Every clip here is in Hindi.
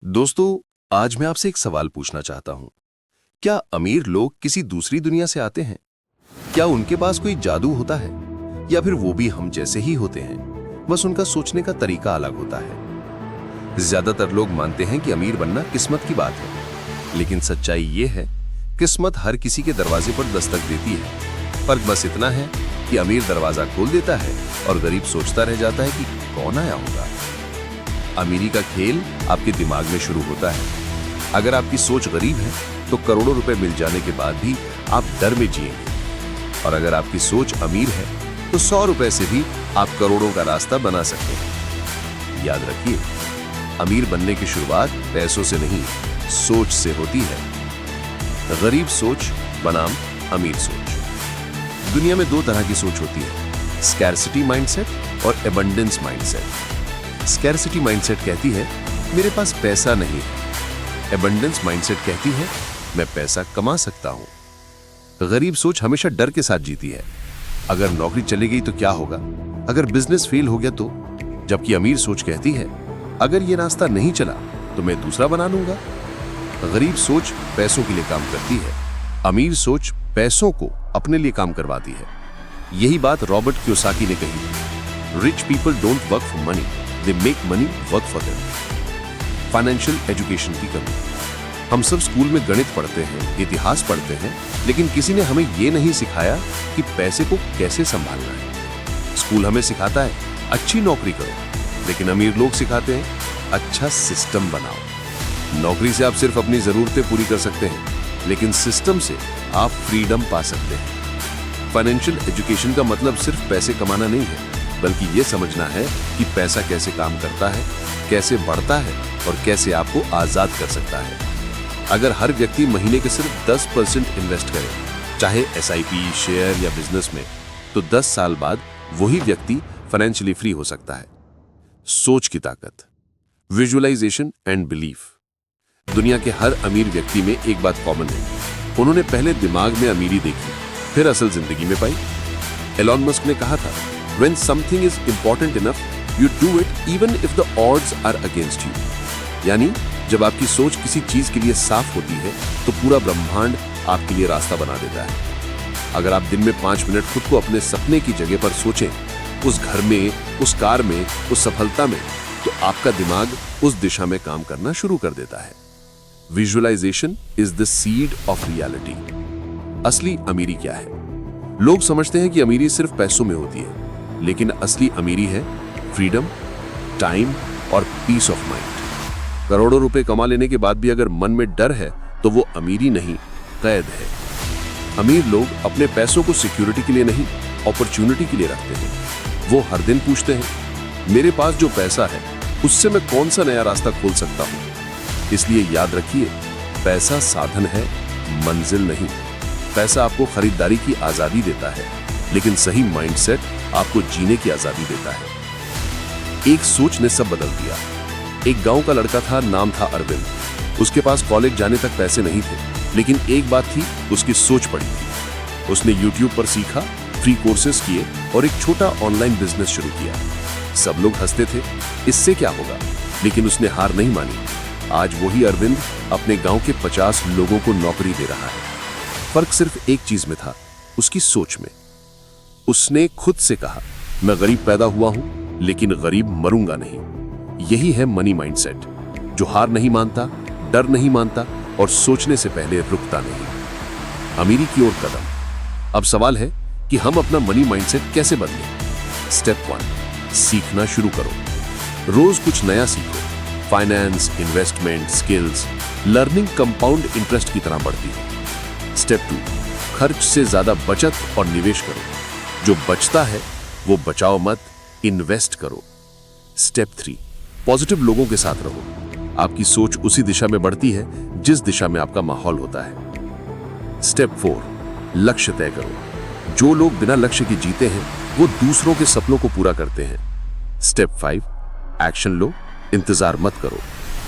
दोस्तों, आज मैं आपसे एक सवाल पूछना चाहता हूं। क्या अमीर लोग किसी दूसरी दुनिया से आते हैं? क्या उनके पास कोई जादू होता है, या फिर वो भी हम जैसे ही होते हैं, बस उनका सोचने का तरीका अलग होता है? ज्यादातर लोग मानते हैं कि अमीर बनना किस्मत की बात है, लेकिन सच्चाई ये है, किस्मत हर किसी के दरवाजे पर दस्तक देती है। फर्क बस इतना है कि अमीर दरवाजा खोल देता है और गरीब सोचता रह जाता है कि कौन आया होगा। अमीरी का खेल आपके दिमाग में शुरू होता है। अगर आपकी सोच गरीब है तो करोड़ों रुपए मिल जाने के बाद भी आप डर में जिएंगे, और अगर आपकी सोच अमीर है तो 100 रुपए से भी आप करोड़ों का रास्ता बना सकते हैं। याद रखिए, अमीर बनने की शुरुआत पैसों से नहीं, सोच से होती है। गरीब सोच बनाम अमीर सोच। दुनिया में दो तरह की सोच होती है, स्कैर्सिटी माइंडसेट और एबंडेंस माइंडसेट। स्कैर्सिटी माइंडसेट कहती है मेरे पास पैसा नहीं है। एबंडेंस माइंडसेट कहती है मैं पैसा कमा सकता हूं। गरीब सोच हमेशा डर के साथ जीती है। अगर नौकरी चली गई तो क्या होगा, अगर बिजनेस फेल हो गया तो? जबकि अमीर सोच कहती है अगर ये रास्ता नहीं चला तो मैं दूसरा बना लूंगा। गरीब सोच पैसों के लिए काम करती है, अमीर सोच पैसों को अपने लिए काम करवाती है। यही बात रॉबर्ट कियोसाकी ने कही, rich people don't work for money, they make money work for them. Financial education की कमी। हम सब स्कूल में गणित पढ़ते हैं, इतिहास पढ़ते हैं, लेकिन किसी ने हमें यह नहीं सिखाया कि पैसे को कैसे संभालना है। स्कूल हमें सिखाता है अच्छी नौकरी करो, लेकिन अमीर लोग सिखाते हैं अच्छा सिस्टम बनाओ। नौकरी से आप सिर्फ अपनी जरूरतें पूरी कर सकते हैं, लेकिन सिस्टम से आप फ्रीडम पा सकते हैं। फाइनेंशियल एजुकेशन का मतलब सिर्फ पैसे कमाना नहीं है, बल्कि यह समझना है कि पैसा कैसे काम करता है, कैसे बढ़ता है और कैसे आपको आजाद कर सकता है। अगर हर व्यक्ति महीने के सिर्फ 10% इन्वेस्ट करे, चाहे एसआईपी, शेयर या बिजनेस में, तो 10 साल बाद वही व्यक्ति फाइनेंशियली फ्री हो सकता है। सोच की ताकत। Visualisation and belief. दुनिया के हर अमीर व्यक्ति में एक बात कॉमन है, उन्होंने पहले दिमाग में अमीरी देखी, फिर असल जिंदगी में पाई। एलन मस्क ने कहा था, When something is important enough, you do it even if the odds are against you. यानी जब आपकी सोच किसी चीज के लिए साफ होती है तो पूरा ब्रह्मांड आपके लिए रास्ता बना देता है। अगर आप दिन में 5 मिनट खुद को अपने सपने की जगह पर सोचें, उस घर में, उस कार में, उस सफलता में, तो आपका दिमाग उस दिशा में काम करना शुरू कर देता है। Visualisation is the seed of reality. असली अमीरी क्या है? लोग समझते हैं कि अमीरी सिर्फ पैसों में होती है, लेकिन असली अमीरी है फ्रीडम, टाइम और पीस ऑफ माइंड। करोड़ों रुपए कमा लेने के बाद भी अगर मन में डर है तो वो अमीरी नहीं, कैद है। अमीर लोग अपने पैसों को सिक्योरिटी के लिए नहीं, अपॉर्चुनिटी के लिए रखते हैं। वो हर दिन पूछते हैं मेरे पास जो पैसा है उससे मैं कौन सा नया रास्ता खोल सकता हूं। इसलिए याद रखिए, पैसा साधन है, मंजिल नहीं। पैसा आपको खरीदारी की आजादी देता है, लेकिन सही माइंडसेट आपको जीने की आजादी देता है। एक सोच ने सब बदल दिया। एक गांव का लड़का था, नाम था अरविंद। उसके पास कॉलेज जाने तक पैसे नहीं थे, लेकिन एक बात थी, उसकी सोच पड़ी थी। उसने YouTube पर सीखा, फ्री कोर्सेज किए और एक छोटा ऑनलाइन बिजनेस शुरू किया। सब लोग हंसते थे, इससे क्या होगा, लेकिन उसने हार नहीं मानी। आज वही अरविंद अपने गांव के 50 लोगों को नौकरी दे रहा है। फर्क सिर्फ एक चीज में था, उसकी सोच में। उसने खुद से कहा मैं गरीब पैदा हुआ हूं, लेकिन गरीब मरूंगा नहीं। यही है मनी माइंडसेट, जो हार नहीं मानता, डर नहीं मानता और सोचने से पहले रुकता नहीं। अमीरी की ओर कदम। अब सवाल है कि हम अपना मनी माइंडसेट कैसे बदलें। स्टेप 1, सीखना शुरू करो। रोज कुछ नया सीखो। Finance, investment, skills. Learning compound interest की तरह बढ़ती है। स्टेप 2, खर्च से ज्यादा बचत और निवेश करो। जो बचता है वो बचाओ मत, इन्वेस्ट करो। स्टेप 3, पॉजिटिव लोगों के साथ रहो। आपकी सोच उसी दिशा में बढ़ती है जिस दिशा में आपका माहौल होता है। स्टेप 4, लक्ष्य तय करो। जो लोग बिना लक्ष्य के जीते हैं वो दूसरों के सपनों को पूरा करते हैं। स्टेप 5, एक्शन लो, इंतजार मत करो।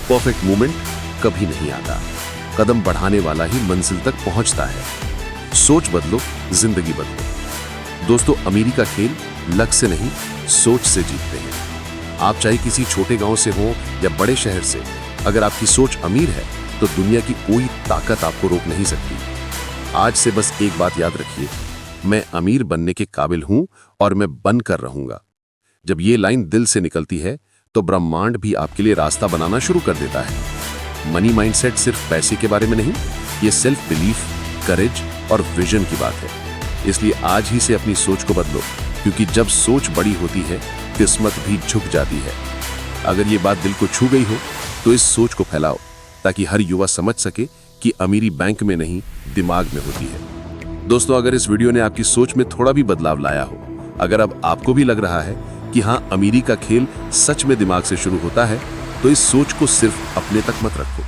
परफेक्ट मोमेंट कभी नहीं आता, कदम बढ़ाने वाला ही मंजिल तक पहुंचता है। सोच बदलो, जिंदगी बदलो। दोस्तों, अमीरी का खेल लक से नहीं, सोच से जीतते हैं। आप चाहे किसी छोटे गांव से हो या बड़े शहर से, अगर आपकी सोच अमीर है तो दुनिया की कोई ताकत आपको रोक नहीं सकती। आज से बस एक बात याद रखिए, मैं अमीर बनने के काबिल हूं और मैं बनकर रहूंगा। जब ये लाइन दिल से निकलती है तो ब्रह्मांड भी आपके लिए रास्ता बनाना शुरू कर देता है। मनी माइंडसेट सिर्फ पैसे के बारे में नहीं, ये सेल्फ बिलीफ, करेज और विजन की बात है। इसलिए आज ही से अपनी सोच को बदलो, क्योंकि जब सोच बड़ी होती है किस्मत भी झुक जाती है। अगर ये बात दिल को छू गई हो तो इस सोच को फैलाओ, ताकि हर युवा समझ सके कि अमीरी बैंक में नहीं दिमाग में होती है। दोस्तों, अगर इस वीडियो ने आपकी सोच में थोड़ा भी बदलाव लाया हो, अगर अब आपको भी लग रहा है कि हाँ, अमीरी का खेल सच में दिमाग से शुरू होता है, तो इस सोच को सिर्फ अपने तक मत रखो,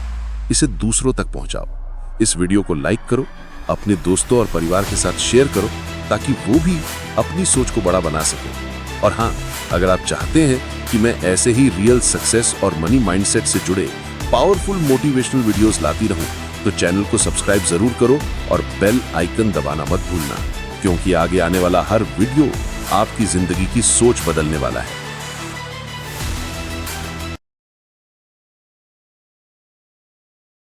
इसे दूसरों तक पहुंचाओ। इस वीडियो को लाइक करो, अपने दोस्तों और परिवार के साथ शेयर करो, ताकि वो भी अपनी सोच को बड़ा बना सके। और हाँ, अगर आप चाहते हैं कि मैं ऐसे ही रियल सक्सेस और मनी माइंडसेट से जुड़े पावरफुल मोटिवेशनल वीडियोस लाती रहूं, तो चैनल को सब्सक्राइब जरूर करो और बेल आइकन दबाना मत भूलना, क्योंकि आगे आने वाला हर वीडियो आपकी जिंदगी की सोच बदलने वाला है।